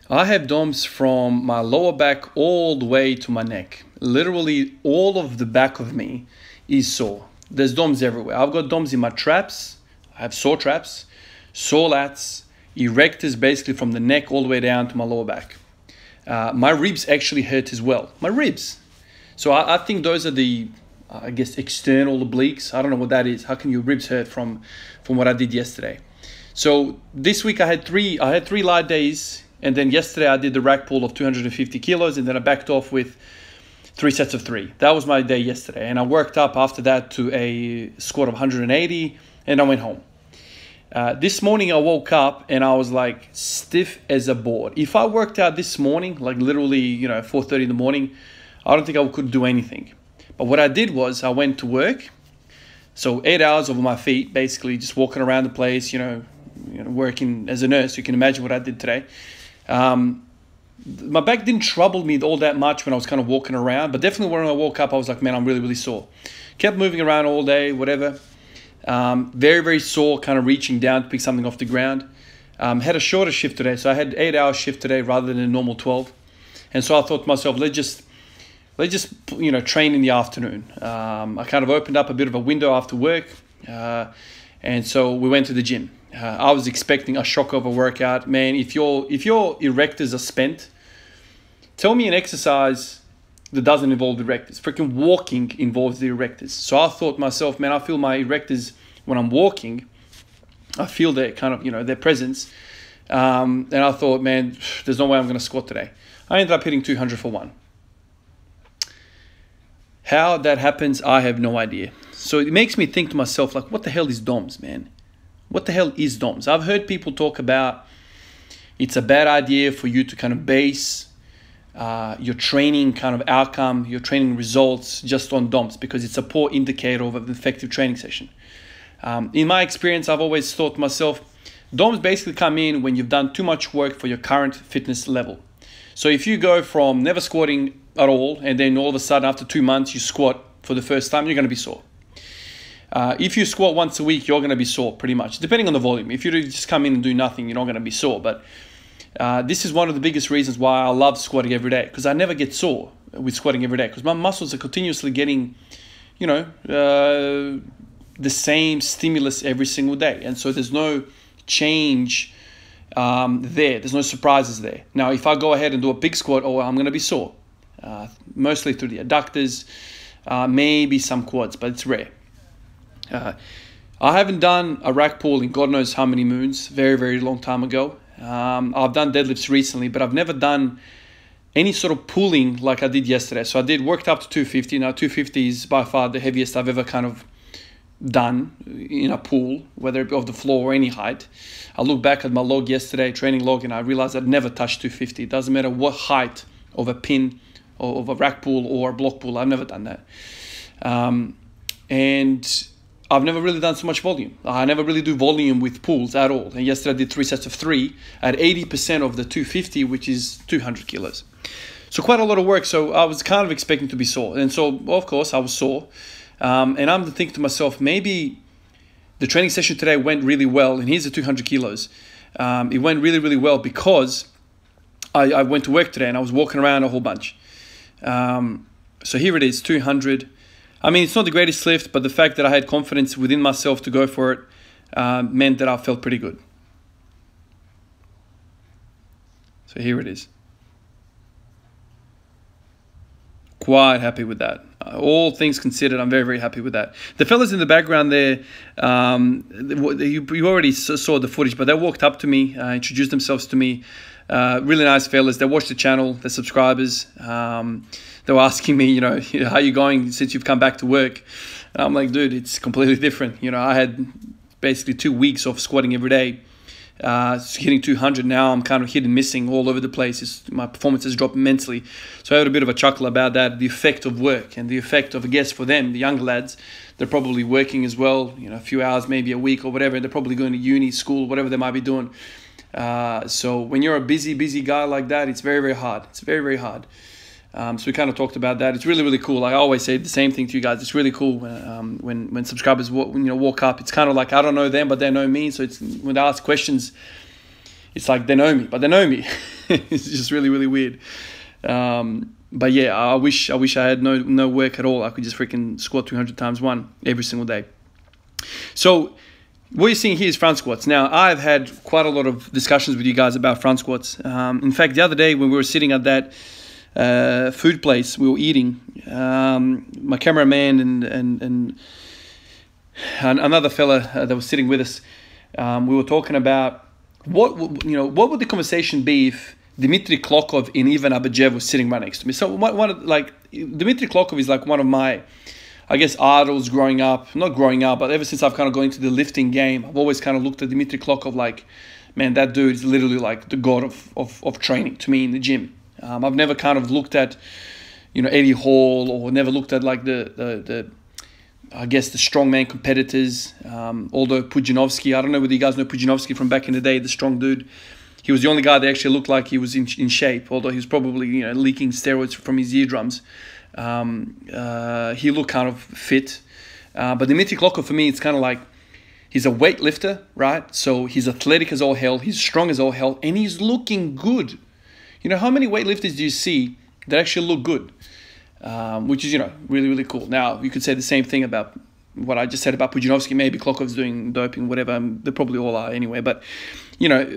I have DOMs from my lower back all the way to my neck. Literally all of the back of me is sore. There's DOMs everywhere. I've got DOMs in my traps. I have sore traps, sore lats, erectors basically from the neck all the way down to my lower back. My ribs actually hurt as well. My ribs. So I think those are the, I guess, external obliques. I don't know what that is. How can your ribs hurt from what I did yesterday? So this week I had three light days, and then yesterday I did the rack pull of 250 kilos, and then I backed off with 3 sets of 3. That was my day yesterday, and I worked up after that to a squat of 180, and I went home. This morning I woke up and I was like stiff as a board. If I worked out this morning, like literally, 4:30 in the morning, I don't think I could do anything. But what I did was I went to work. So 8 hours over my feet, basically just walking around the place, working as a nurse. You can imagine what I did today. My back didn't trouble me all that much when I was kind of walking around, but definitely when I woke up, I was like, man, I'm really, really sore. Kept moving around all day, whatever. Very, very sore, kind of reaching down to pick something off the ground. Had a shorter shift today, so I had 8-hour shift today rather than a normal 12. And so I thought to myself, let's just train in the afternoon. I kind of opened up a bit of a window after work, and so we went to the gym. I was expecting a shock of a workout. Man, if your erectors are spent, tell me an exercise that doesn't involve the erectors. Freaking walking involves the erectors. So I thought to myself, man, I feel my erectors when I'm walking. I feel their kind of, their presence. And I thought, man, there's no way I'm going to squat today. I ended up hitting 200 for 1. How that happens, I have no idea. So it makes me think to myself, like, what the hell is DOMS, man? What the hell is DOMS? I've heard people talk about it's a bad idea for you to kind of base your training kind of outcome, your training results just on DOMS because it's a poor indicator of an effective training session. In my experience, I've always thought to myself, DOMS basically come in when you've done too much work for your current fitness level. So if you go from never squatting at all and then all of a sudden after 2 months you squat for the first time, you're going to be sore. If you squat once a week, you're going to be sore pretty much, depending on the volume. If you just come in and do nothing, you're not going to be sore. But this is one of the biggest reasons why I love squatting every day, because I never get sore with squatting every day because my muscles are continuously getting, the same stimulus every single day. And so there's no change there's no surprises there. Now, if I go ahead and do a big squat, I'm going to be sore. Mostly through the adductors, maybe some quads, but it's rare. I haven't done a rack pull in God knows how many moons, very, very long time ago. I've done deadlifts recently, but I've never done any sort of pulling like I did yesterday. So I worked up to 250. Now 250 is by far the heaviest I've ever kind of done in a pull, whether it be off the floor or any height. I look back at my log yesterday, training log, and I realized I'd never touched 250. It doesn't matter what height of a pin or of a rack pull or a block pull. I've never done that. And I've never really done so much volume. I never really do volume with pulls at all. And yesterday I did 3 sets of 3 at 80% of the 250, which is 200 kilos. So quite a lot of work. So I was kind of expecting to be sore. And so, of course, I was sore. And I'm thinking to myself, maybe the training session today went really well. And here's the 200 kilos. It went really, really well because I went to work today and I was walking around a whole bunch. So here it is, 200. I mean, it's not the greatest lift, but the fact that I had confidence within myself to go for it meant that I felt pretty good. So here it is. Quite happy with that. All things considered, I'm very, very happy with that. The fellas in the background there, you already saw the footage, but they walked up to me, introduced themselves to me. Really nice fellas. They watched the channel, they're subscribers. They were asking me, how you going since you've come back to work? And I'm like, dude, it's completely different. I had basically 2 weeks of squatting every day, hitting 200. Now I'm kind of hit and missing all over the place. My performance has dropped immensely. So I had a bit of a chuckle about that, the effect of work and the effect of, I guess, for them, the younger lads, they're probably working as well, a few hours, maybe a week or whatever. They're probably going to uni, school, whatever they might be doing. So when you're a busy guy like that, it's very, very hard. It's very, very hard. So we kind of talked about that. It's really, really cool. I always say the same thing to you guys. It's really cool when subscribers walk up. It's kind of like I don't know them, but they know me. So it's when they ask questions, it's like they know me, but they know me. It's just really, really weird. But yeah, I wish I had no work at all. I could just freaking squat 200 times one every single day. So what you're seeing here is front squats. Now, I've had quite a lot of discussions with you guys about front squats. In fact, the other day when we were sitting at that food place, we were eating, my cameraman and another fella that was sitting with us, we were talking about what would the conversation be if Dmitry Klokov and Ivan Abajev was sitting right next to me. So Dmitry Klokov is like one of my, I guess, idols growing up. Not growing up, but ever since I've kind of gone into the lifting game, I've always kind of looked at Dmitry Klokov like, man, that dude is literally like the god of training to me in the gym. I've never kind of looked at, Eddie Hall, or never looked at like the I guess the strongman competitors. Although Pudzianowski, I don't know whether you guys know Pudzianowski from back in the day, the strong dude. He was the only guy that actually looked like he was in shape, although he was probably leaking steroids from his eardrums. He looked kind of fit. But Dmitry Klokov, for me, it's kind of like, he's a weightlifter, right? So he's athletic as all hell, he's strong as all hell, and he's looking good. How many weightlifters do you see that actually look good? Which is, really, really cool. Now, you could say the same thing about what I just said about Pudzianowski. Maybe Klokov's doing doping, whatever. They probably all are anyway. But,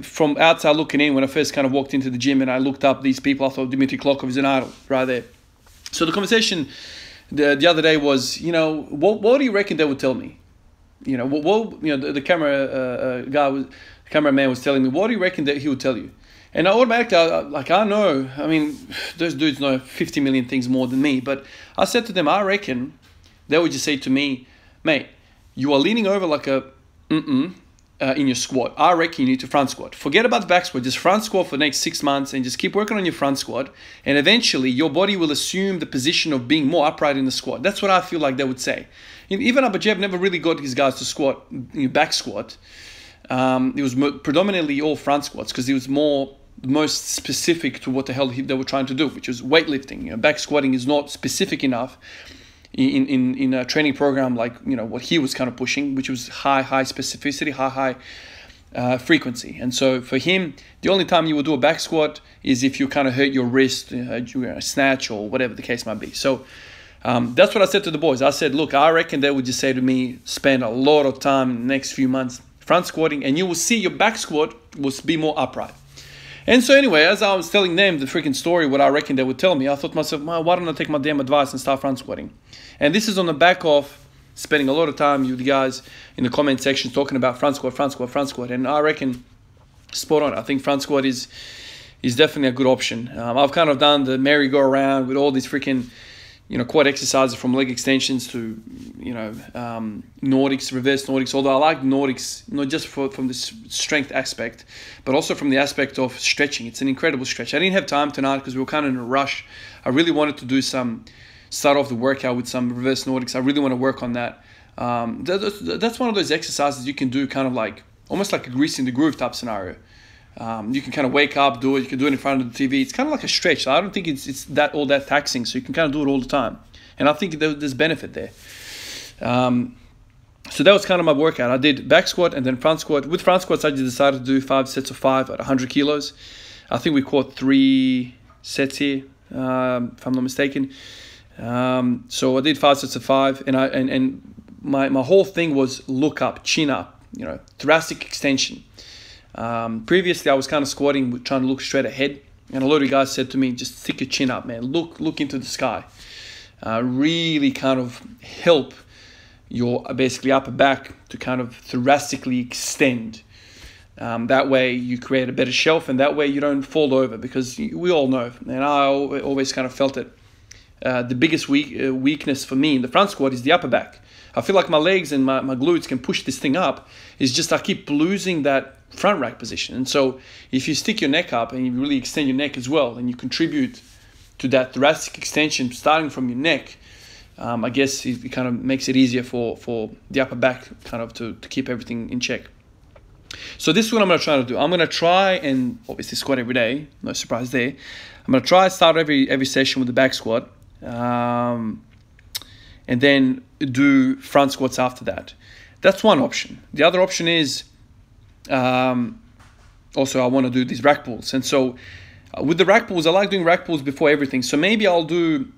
from outside looking in, when I first kind of walked into the gym and I looked up these people, I thought Dmitry Klokov is an idol right there. So the conversation the other day was, what do you reckon they would tell me? The cameraman was telling me, what do you reckon that he would tell you? And I automatically, I know, those dudes know 50 million things more than me. But I said to them, I reckon they would just say to me, mate, you are leaning over like a in your squat. I reckon you need to front squat. Forget about the back squat. Just front squat for the next 6 months and just keep working on your front squat. And eventually your body will assume the position of being more upright in the squat. That's what I feel like they would say. Even Abajev never really got his guys to squat, back squat. It was predominantly all front squats because it was most specific to what the hell they were trying to do, which was weightlifting. Back squatting is not specific enough in a training program like what he was kind of pushing, which was high specificity, high frequency. And so for him, the only time you would do a back squat is if you kind of hurt your wrist, a snatch or whatever the case might be. So that's what I said to the boys. I said, look, I reckon they would just say to me, spend a lot of time in the next few months front squatting, and you will see your back squat will be more upright. And so anyway, as I was telling them the freaking story, what I reckon they would tell me, I thought to myself, well, why don't I take my damn advice and start front squatting? And this is on the back of spending a lot of time with you guys in the comment section talking about front squat. And I reckon, spot on. I think front squat is definitely a good option. I've kind of done the merry-go-round with all these freaking, quad exercises from leg extensions to, Nordics, reverse Nordics. Although I like Nordics, not just from the strength aspect, but also from the aspect of stretching. It's an incredible stretch. I didn't have time tonight because we were kind of in a rush. I really wanted to start off the workout with some reverse Nordics. I really want to work on that. That's one of those exercises you can do kind of like, almost like a greasing the groove type scenario. You can kind of wake up, do it. You can do it in front of the TV. It's kind of like a stretch. I don't think it's all that taxing, so you can kind of do it all the time. And I think there's benefit there. So that was kind of my workout. I did back squat and then front squat. With front squats, I just decided to do 5 sets of 5 at 100 kilos. I think we caught 3 sets here, if I'm not mistaken. So I did 5 sets of 5, and my whole thing was look up, chin up, thoracic extension. Previously, I was kind of squatting, trying to look straight ahead, and a lot of you guys said to me, just stick your chin up, man. Look into the sky. Really kind of help your basically upper back to kind of thoracically extend. That way you create a better shelf, and that way you don't fall over, because we all know, and I always kind of felt it, the biggest weakness for me in the front squat is the upper back. I feel like my legs and my glutes can push this thing up. It's just I keep losing that front rack position. And so if you stick your neck up and you really extend your neck as well, and you contribute to that thoracic extension starting from your neck, I guess it kind of makes it easier for the upper back kind of to keep everything in check. So this is what I'm going to try to do. I'm going to try and obviously squat every day. No surprise there. I'm going to try and start every session with the back squat. And then do front squats after that. That's one option. The other option is also I want to do these rack pulls. And so With the rack pulls, I like doing rack pulls before everything. So maybe I'll do,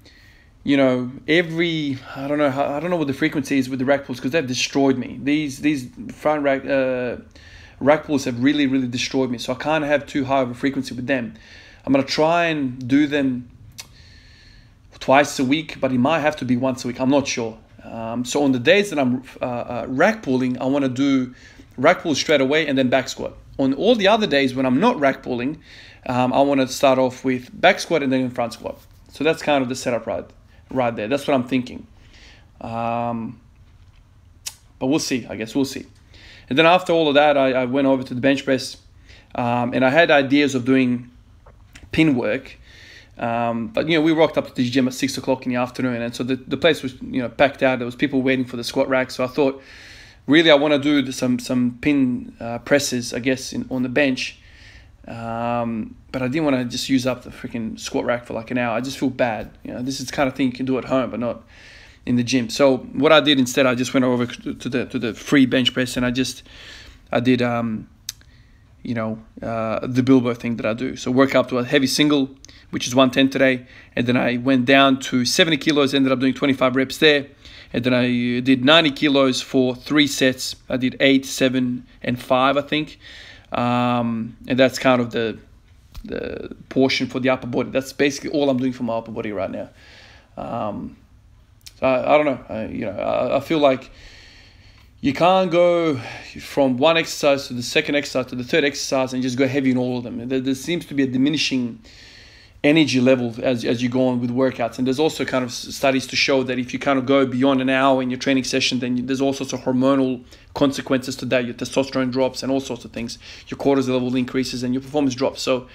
you know, every, I don't know what the frequency is with the rack pulls, because they've destroyed me. These front rack pulls have really destroyed me. So I can't have too high of a frequency with them. I'm gonna try and do them twice a week, but it might have to be once a week. I'm not sure. So on the days that I'm rack pulling, I want to do rack pull straight away and then back squat. On all the other days when I'm not rack pulling, I want to start off with back squat and then front squat. So that's kind of the setup right there. That's what I'm thinking. But we'll see. I guess we'll see. And then after all of that, I went over to the bench press, and I had ideas of doing pin work. But, you know, we rocked up to this gym at 6 o'clock in the afternoon, and so the place was, you know, packed out. There was people waiting for the squat rack. So I thought, really, I want to do some pin presses, I guess, on the bench. But I didn't want to just use up the freaking squat rack for like an hour. I just feel bad. You know, this is the kind of thing you can do at home, but not in the gym. So what I did instead, I just went over to the free bench press, and I did you know, the Bilbo thing that I do. So work up to a heavy single, which is 110 today, and then I went down to 70 kilos, ended up doing 25 reps there, and then I did 90 kilos for 3 sets. I did 8, 7, and 5, I think, and that's kind of the portion for the upper body. That's basically all I'm doing for my upper body right now. So I don't know, you know, I feel like you can't go from one exercise to the second exercise to the third exercise and just go heavy in all of them. There seems to be a diminishing energy level as you go on with workouts. And there's also kind of studies to show that if you kind of go beyond an hour in your training session, then there's all sorts of hormonal consequences to that. Your testosterone drops and all sorts of things. Your cortisol level increases and your performance drops. So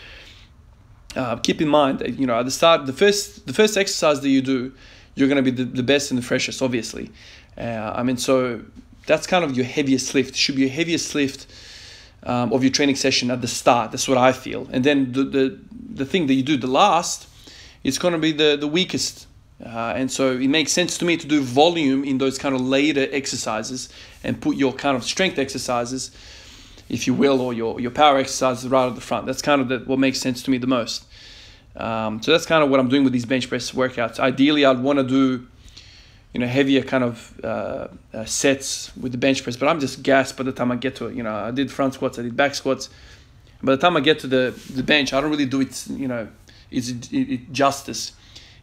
keep in mind that, you know, at the start, the first exercise that you do, you're going to be the best and the freshest, obviously. I mean, so that's kind of your heaviest lift. It should be your heaviest lift of your training session at the start. That's what I feel. And then the thing that you do the last, it's going to be the weakest. And so it makes sense to me to do volume in those kind of later exercises and put your kind of strength exercises, if you will, or your power exercises right at the front. That's kind of what makes sense to me the most. So that's kind of what I'm doing with these bench press workouts. Ideally, I'd want to do, you know, heavier kind of sets with the bench press, but I'm just gassed by the time I get to it. You know, I did front squats, I did back squats. By the time I get to the bench, I don't really do it, you know, it justice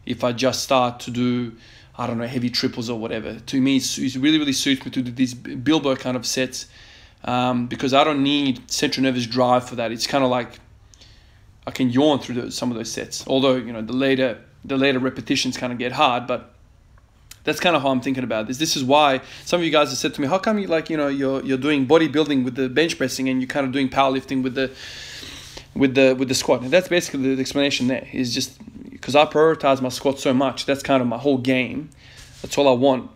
if I just start to do, I don't know, heavy triples or whatever. To me, it really suits me to do these Bilbo kind of sets, because I don't need central nervous drive for that. It's kind of like I can yawn through some of those sets. Although, you know, the later repetitions kind of get hard, but that's kind of how I'm thinking about this. This is why some of you guys have said to me, how come you, like, you know, you're doing bodybuilding with the bench pressing and you're kind of doing powerlifting with the squat? And that's basically the explanation there. Is just because I prioritize my squat so much. That's kind of my whole game. That's all I want.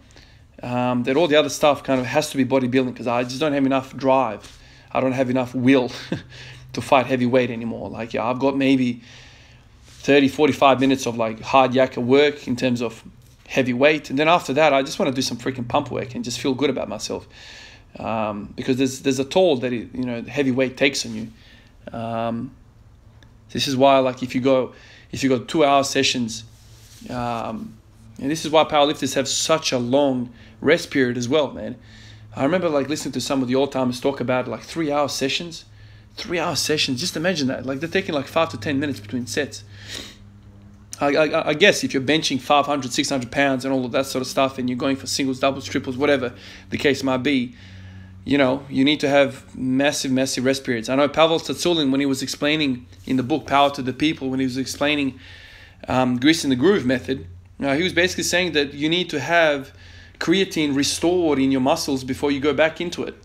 That all the other stuff kind of has to be bodybuilding, because I just don't have enough drive. I don't have enough will to fight heavy weight anymore. Like, yeah, I've got maybe 30, 45 minutes of like hard yakka work in terms of heavy weight, and then after that I just want to do some freaking pump work and just feel good about myself, because there's a toll that you know, heavy weight takes on you. This is why, like, if you go 2-hour sessions, and this is why powerlifters have such a long rest period as well, man. I remember like listening to some of the old timers talk about like 3-hour sessions. 3-hour sessions, just imagine that. Like, they're taking like 5 to 10 minutes between sets. I guess if you're benching 500, 600 pounds and all of that sort of stuff, and you're going for singles, doubles, triples, whatever the case might be, you know, you need to have massive rest periods. I know Pavel Tsatsouline, when he was explaining in the book Power to the People, when he was explaining Grease in the Groove method, he was basically saying that you need to have creatine restored in your muscles before you go back into it.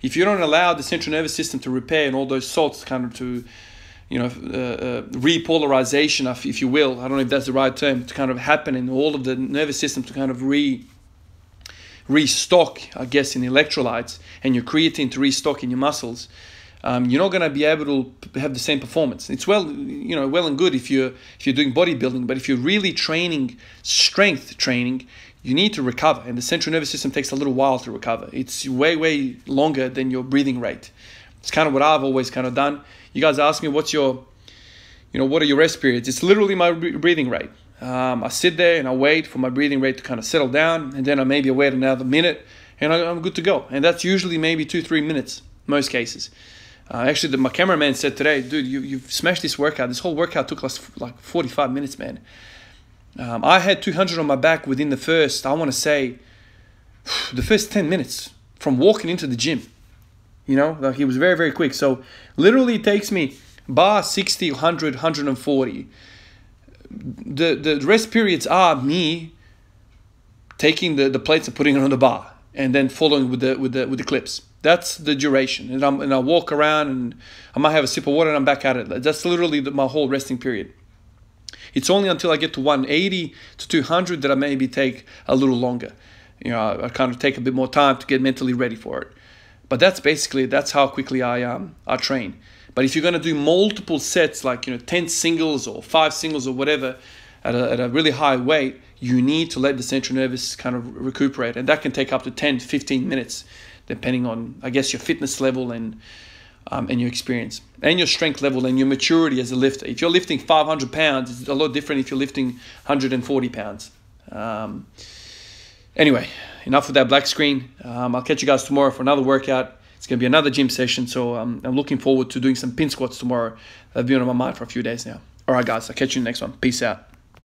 If you don't allow the central nervous system to repair and all those salts kind of to, you know, repolarization, if you will, I don't know if that's the right term, to kind of happen in all of the nervous system to kind of restock, I guess, in electrolytes, and your creatine to restock in your muscles, you're not going to be able to have the same performance. It's well and good if you're doing bodybuilding, but if you're really training strength training, you need to recover, and the central nervous system takes a little while to recover. It's way longer than your breathing rate. It's kind of what I've always kind of done. You guys ask me, what's your what are your rest periods? It's literally my breathing rate. I sit there and I wait for my breathing rate to kind of settle down, and then I maybe wait another minute, and I'm good to go. And that's usually maybe 2-3 minutes, most cases. Actually, my cameraman said today, dude, you've smashed this workout. This whole workout took us like 45 minutes, man. I had 200 on my back within the first 10 minutes from walking into the gym. Like it was very, very quick. So literally it takes me bar 60, 100, 140. The rest periods are me taking the plates and putting it on the bar and then following with the clips. That's the duration. And I walk around and I might have a sip of water and I'm back at it. That's literally my whole resting period. It's only until I get to 180 to 200 that I maybe take a little longer. I kind of take a bit more time to get mentally ready for it. But that's how quickly I train. But if you're going to do multiple sets, like 10 singles or 5 singles or whatever, at a really high weight, you need to let the central nervous kind of recuperate, and that can take up to 10-15 minutes, depending on, I guess, your fitness level and your experience and your strength level and your maturity as a lifter. If you're lifting 500 pounds, it's a lot different if you're lifting 140 pounds. Anyway, enough with that black screen. I'll catch you guys tomorrow for another workout. It's going to be another gym session, so I'm looking forward to doing some pin squats tomorrow. That'll be on my mind for a few days now. All right, guys, I'll catch you in the next one. Peace out.